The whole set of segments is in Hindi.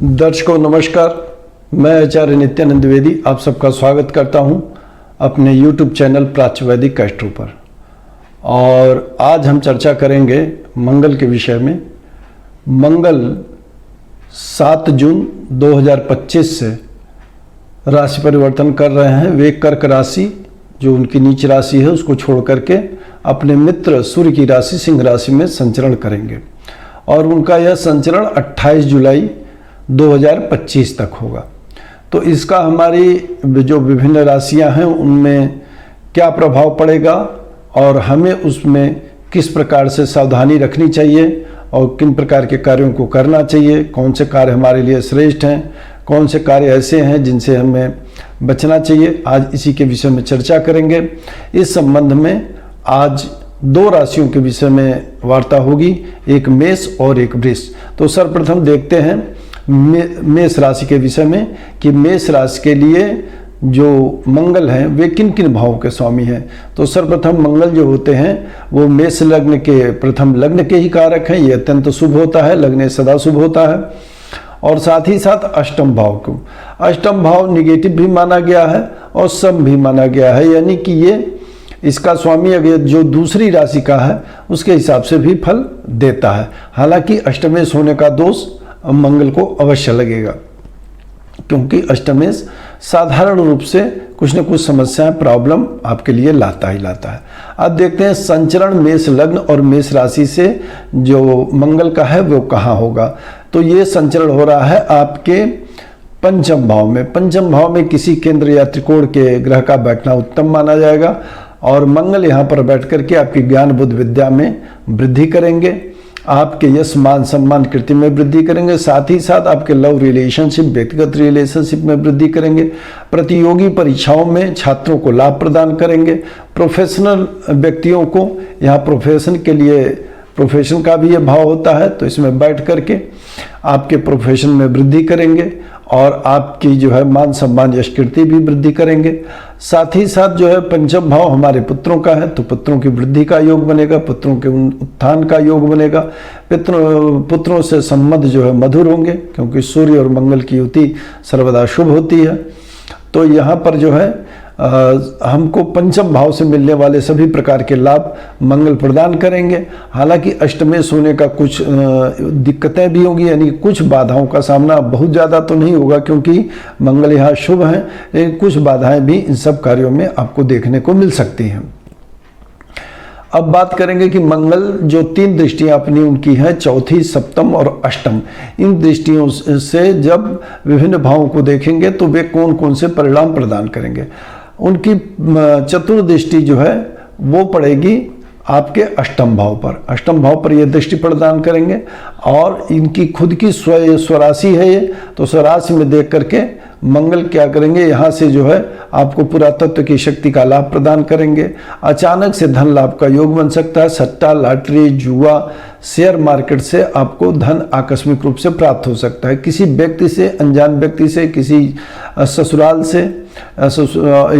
दर्शकों नमस्कार, मैं आचार्य नित्यानंद द्विवेदी आप सबका स्वागत करता हूं अपने YouTube चैनल प्राच्य वैदिक एस्ट्रो पर। और आज हम चर्चा करेंगे मंगल के विषय में। मंगल 7 जून 2025 से राशि परिवर्तन कर रहे हैं। वे कर्क राशि जो उनकी नीच राशि है उसको छोड़ करके अपने मित्र सूर्य की राशि सिंह राशि में संचरण करेंगे और उनका यह संचरण 28 जुलाई 2025 तक होगा। तो इसका हमारी जो विभिन्न राशियां हैं उनमें क्या प्रभाव पड़ेगा और हमें उसमें किस प्रकार से सावधानी रखनी चाहिए और किन प्रकार के कार्यों को करना चाहिए, कौन से कार्य हमारे लिए श्रेष्ठ हैं, कौन से कार्य ऐसे हैं जिनसे हमें बचना चाहिए, आज इसी के विषय में चर्चा करेंगे। इस संबंध में आज दो राशियों के विषय में वार्ता होगी, एक मेष और एक वृष। तो सर्वप्रथम देखते हैं मेष राशि के विषय में कि मेष राशि के लिए जो मंगल हैं वे किन किन भावों के स्वामी हैं। तो सर्वप्रथम मंगल जो होते हैं वो मेष लग्न के प्रथम लग्न के ही कारक हैं। ये अत्यंत शुभ होता है, लग्न सदा शुभ होता है। और साथ ही साथ अष्टम भाव को, अष्टम भाव निगेटिव भी माना गया है और सम भी माना गया है, यानी कि ये इसका स्वामी अगर जो दूसरी राशि का है उसके हिसाब से भी फल देता है। हालांकि अष्टमेश होने का दोष मंगल को अवश्य लगेगा, क्योंकि अष्टमेश साधारण रूप से कुछ न कुछ समस्याएं प्रॉब्लम आपके लिए लाता ही लाता है। अब देखते हैं संचरण मेष लग्न और मेष राशि से जो मंगल का है वो कहाँ होगा। तो ये संचरण हो रहा है आपके पंचम भाव में। पंचम भाव में किसी केंद्र या त्रिकोण के ग्रह का बैठना उत्तम माना जाएगा और मंगल यहाँ पर बैठ करके आपकी ज्ञान बुद्धि विद्या में वृद्धि करेंगे, आपके यश मान सम्मान कीर्ति में वृद्धि करेंगे, साथ ही साथ आपके लव रिलेशनशिप व्यक्तिगत रिलेशनशिप में वृद्धि करेंगे, प्रतियोगी परीक्षाओं में छात्रों को लाभ प्रदान करेंगे, प्रोफेशनल व्यक्तियों को यहाँ प्रोफेशन के लिए प्रोफेशन का भी ये भाव होता है तो इसमें बैठ करके आपके प्रोफेशन में वृद्धि करेंगे और आपकी जो है मान सम्मान यश कीर्ति भी वृद्धि करेंगे। साथ ही साथ जो है पंचम भाव हमारे पुत्रों का है तो पुत्रों की वृद्धि का योग बनेगा, पुत्रों के उत्थान का योग बनेगा, पुत्रों से संबंध जो है मधुर होंगे, क्योंकि सूर्य और मंगल की युति सर्वदा शुभ होती है। तो यहाँ पर जो है हमको पंचम भाव से मिलने वाले सभी प्रकार के लाभ मंगल प्रदान करेंगे। हालांकि अष्टमेश होने का कुछ दिक्कतें भी होंगी, यानी कुछ बाधाओं का सामना बहुत ज़्यादा तो नहीं होगा क्योंकि मंगल यहाँ शुभ हैं, लेकिन कुछ बाधाएं भी इन सब कार्यों में आपको देखने को मिल सकती हैं। अब बात करेंगे कि मंगल जो तीन दृष्टियां अपनी उनकी हैं, चौथी सप्तम और अष्टम, इन दृष्टियों से जब विभिन्न भावों को देखेंगे तो वे कौन कौन से परिणाम प्रदान करेंगे। उनकी चतुर्दृष्टि जो है वो पड़ेगी आपके अष्टम भाव पर। अष्टम भाव पर ये दृष्टि प्रदान करेंगे और इनकी खुद की स्वराशि है ये, तो स्वराशि में देख करके मंगल क्या करेंगे, यहाँ से जो है आपको पुरातत्व की शक्ति का लाभ प्रदान करेंगे। अचानक से धन लाभ का योग बन सकता है। सट्टा, लॉटरी, जुआ, शेयर मार्केट से आपको धन आकस्मिक रूप से प्राप्त हो सकता है। किसी व्यक्ति से, अनजान व्यक्ति से, किसी ससुराल से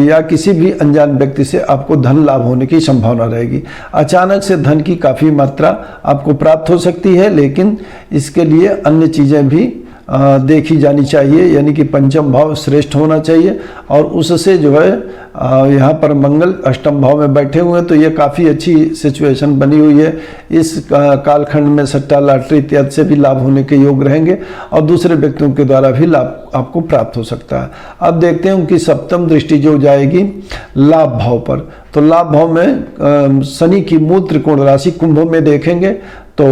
या किसी भी अनजान व्यक्ति से आपको धन लाभ होने की संभावना रहेगी। अचानक से धन की काफ़ी मात्रा आपको प्राप्त हो सकती है, लेकिन इसके लिए अन्य चीज़ें भी देखी जानी चाहिए, यानी कि पंचम भाव श्रेष्ठ होना चाहिए और उससे जो है यहाँ पर मंगल अष्टम भाव में बैठे हुए हैं तो ये काफ़ी अच्छी सिचुएशन बनी हुई है। इस कालखंड में सट्टा, लॉटरी इत्यादि से भी लाभ होने के योग रहेंगे और दूसरे व्यक्तियों के द्वारा भी लाभ आपको प्राप्त हो सकता है। अब देखते हैं उनकी सप्तम दृष्टि जो जाएगी लाभ भाव पर। तो लाभ भाव में शनि की मूल त्रिकोण राशि कुंभ में देखेंगे तो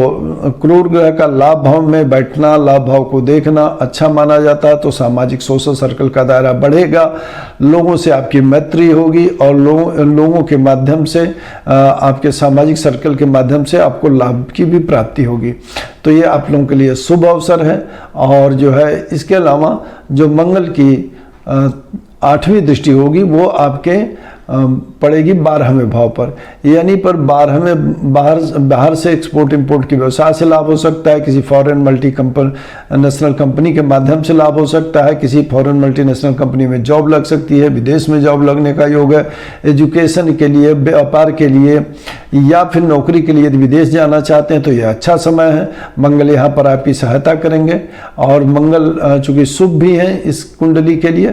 क्रूर ग्रह का लाभ भाव में बैठना, लाभ भाव को देखना अच्छा माना जाता है। तो सामाजिक सोशल सर्कल का दायरा बढ़ेगा, लोगों से आपकी मैत्री होगी और लोगों के माध्यम से आपके सामाजिक सर्कल के माध्यम से आपको लाभ की भी प्राप्ति होगी। तो ये आप लोगों के लिए शुभ अवसर है। और जो है इसके अलावा जो मंगल की 8वीं दृष्टि होगी वो आपके पड़ेगी 12वें भाव पर, यानी पर 12वें बाहर से एक्सपोर्ट इंपोर्ट की व्यवसाय से लाभ हो सकता है, किसी फॉरेन मल्टी नेशनल कंपनी के माध्यम से लाभ हो सकता है, किसी फॉरेन मल्टीनेशनल कंपनी में जॉब लग सकती है, विदेश में जॉब लगने का योग है, एजुकेशन के लिए, व्यापार के लिए या फिर नौकरी के लिए यदि विदेश जाना चाहते हैं तो यह अच्छा समय है। मंगल यहाँ पर आपकी सहायता करेंगे और मंगल चूंकि शुभ भी है इस कुंडली के लिए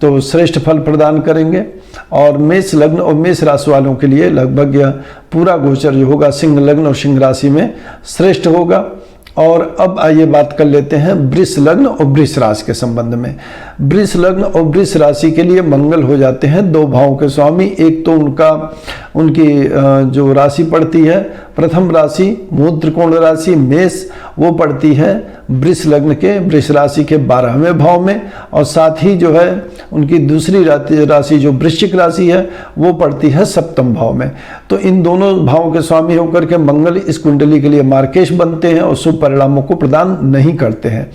तो श्रेष्ठ फल प्रदान करेंगे। और मेष लग्न और मेष राशि वालों के लिए लगभग यह पूरा गोचर जो होगा सिंह लग्न और सिंह राशि में श्रेष्ठ होगा। और अब आइए बात कर लेते हैं वृष लग्न और वृष राशि के संबंध में। वृष लग्न और वृष राशि के लिए मंगल हो जाते हैं 2 भावों के स्वामी। एक तो उनकी जो राशि पड़ती है, प्रथम राशि मूल त्रिकोण राशि मेष, वो पड़ती है वृष लग्न के वृष राशि के 12वें भाव में, और साथ ही जो है उनकी दूसरी राशि जो वृश्चिक राशि है वो पड़ती है 7वें भाव में। तो इन दोनों भावों के स्वामी होकर के मंगल इस कुंडली के लिए मार्केश बनते हैं और शुभ परिणामों को प्रदान नहीं करते हैं।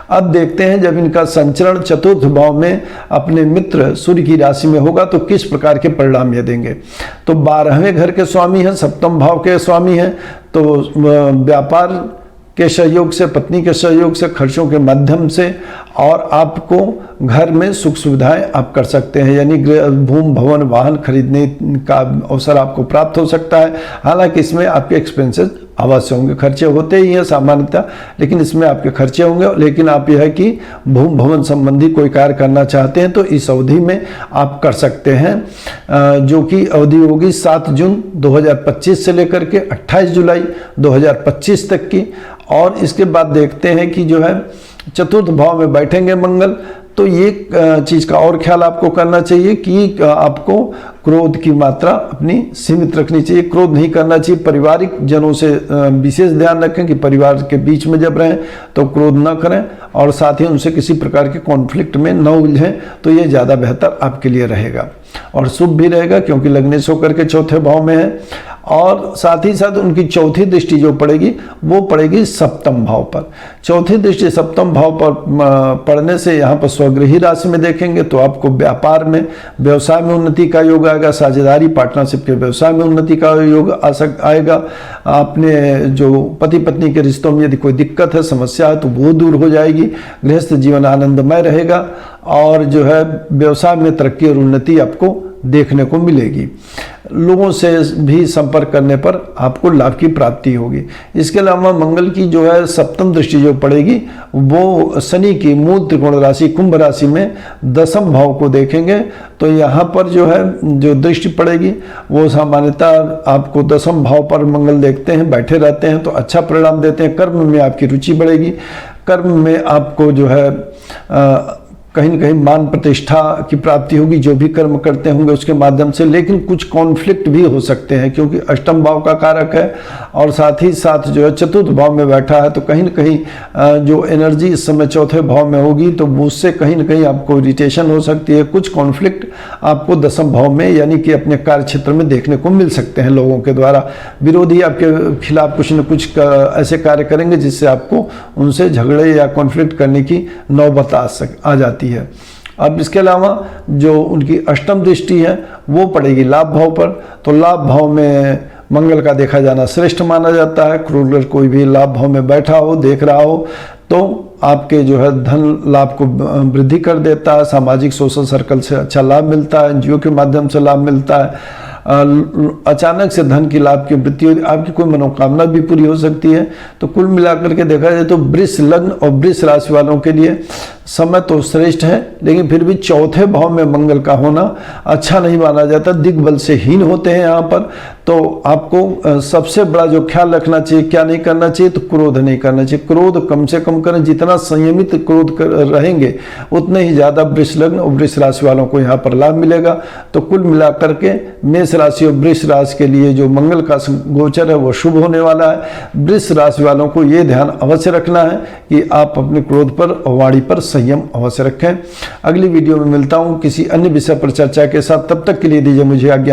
अब देखते हैं जब इनका संचरण चतुर्थ भाव में अपने मित्र सूर्य की राशि में होगा तो किस प्रकार के परिणाम ये देंगे। तो 12वें घर के स्वामी हैं, 7वें भाव के स्वामी हैं, तो व्यापार के सहयोग से, पत्नी के सहयोग से, खर्चों के माध्यम से और आपको घर में सुख सुविधाएं आप कर सकते हैं, यानी भूमि भवन वाहन खरीदने का अवसर आपको प्राप्त हो सकता है। हालांकि इसमें आपके एक्सपेंसेस अवश्य होंगे, खर्चे होते ही हैं सामान्यतः, लेकिन इसमें आपके खर्चे होंगे। लेकिन आप यह है कि भूमि भवन संबंधी कोई कार्य करना चाहते हैं तो इस अवधि में आप कर सकते हैं, जो कि अवधि होगी 7 जून 2025 से लेकर के 28 जुलाई 2025 तक की। और इसके बाद देखते हैं कि जो है चतुर्थ भाव में बैठेंगे मंगल, तो ये चीज का और ख्याल आपको करना चाहिए कि आपको क्रोध की मात्रा अपनी सीमित रखनी चाहिए, क्रोध नहीं करना चाहिए। पारिवारिक जनों से विशेष ध्यान रखें कि परिवार के बीच में जब रहें तो क्रोध न करें और साथ ही उनसे किसी प्रकार के कॉन्फ्लिक्ट में न उलझें, तो ये ज़्यादा बेहतर आपके लिए रहेगा। और शुभ भी रहेगा क्योंकि लग्नेश होकर के चौथे भाव में है। और साथ ही साथ उनकी चौथी दृष्टि जो पड़ेगी वो पड़ेगी 7वें भाव पर। चौथी दृष्टि 7वें भाव पर पड़ने से यहाँ पर स्वगृही राशि में देखेंगे तो आपको व्यापार में, व्यवसाय में उन्नति का योग आएगा, साझेदारी पार्टनरशिप के व्यवसाय में उन्नति का योग आएगा। आपने जो पति पत्नी के रिश्तों में यदि कोई दिक्कत है, समस्या है तो वो दूर हो जाएगी। गृहस्थ जीवन आनंदमय रहेगा और जो है व्यवसाय में तरक्की और उन्नति आपको देखने को मिलेगी। लोगों से भी संपर्क करने पर आपको लाभ की प्राप्ति होगी। इसके अलावा मंगल की जो है 7वीं दृष्टि जो पड़ेगी वो शनि की मूल त्रिकोण राशि कुंभ राशि में 10वें भाव को देखेंगे। तो यहाँ पर जो है जो दृष्टि पड़ेगी वो सामान्यतः आपको 10वें भाव पर मंगल देखते हैं, बैठे रहते हैं तो अच्छा परिणाम देते हैं। कर्म में आपकी रुचि बढ़ेगी, कर्म में आपको जो है कहीं न कहीं मान प्रतिष्ठा की प्राप्ति होगी, जो भी कर्म करते होंगे उसके माध्यम से। लेकिन कुछ कॉन्फ्लिक्ट भी हो सकते हैं क्योंकि 8वें भाव का कारक है और साथ ही साथ जो है चतुर्थ भाव में बैठा है, तो कहीं न कहीं जो एनर्जी इस समय चौथे भाव में होगी तो उससे कहीं न कहीं आपको इरिटेशन हो सकती है। कुछ कॉन्फ्लिक्ट आपको 10वें भाव में यानी कि अपने कार्य क्षेत्र में देखने को मिल सकते हैं। लोगों के द्वारा विरोधी आपके खिलाफ कुछ न कुछ ऐसे कार्य करेंगे जिससे आपको उनसे झगड़े या कॉन्फ्लिक्ट करने की नौबत आ जाती है। अब इसके अलावा जो उनकी 8वीं दृष्टि है वो पड़ेगी लाभ भाव पर। तो लाभ भाव में मंगल का देखा जाना श्रेष्ठ माना जाता है। क्रूर कोई भी लाभ भाव में बैठा हो, देख रहा हो तो आपके जो है धन लाभ को वृद्धि कर देता है। सामाजिक सोशल सर्कल से अच्छा लाभ मिलता है, एनजीओ के माध्यम से लाभ मिलता है। अचानक से धन की लाभ की वृद्धि होती, आपकी कोई मनोकामना भी पूरी हो सकती है। तो कुल मिलाकर के देखा जाए तो वृष लग्न और वृष राशि वालों के लिए समय तो श्रेष्ठ है, लेकिन फिर भी चौथे भाव में मंगल का होना अच्छा नहीं माना जाता। दिग्बल से हीन होते हैं यहाँ पर। तो आपको सबसे बड़ा जो ख्याल रखना चाहिए, क्या नहीं करना चाहिए, तो क्रोध नहीं करना चाहिए। क्रोध कम से कम करें, जितना संयमित क्रोध रहेंगे उतने ही ज्यादा वृष लग्न और वृष राशि वालों को यहाँ पर लाभ मिलेगा। तो कुल मिलाकर के मेष राशि और वृष राशि के लिए जो मंगल का गोचर है वो शुभ होने वाला है। वृष राशि वालों को ये ध्यान अवश्य रखना है कि आप अपने क्रोध पर और वाणी पर संयम अवश्य रखें। अगली वीडियो में मिलता हूं किसी अन्य विषय पर चर्चा के साथ। तब तक के लिए दीजिए मुझे आज्ञा।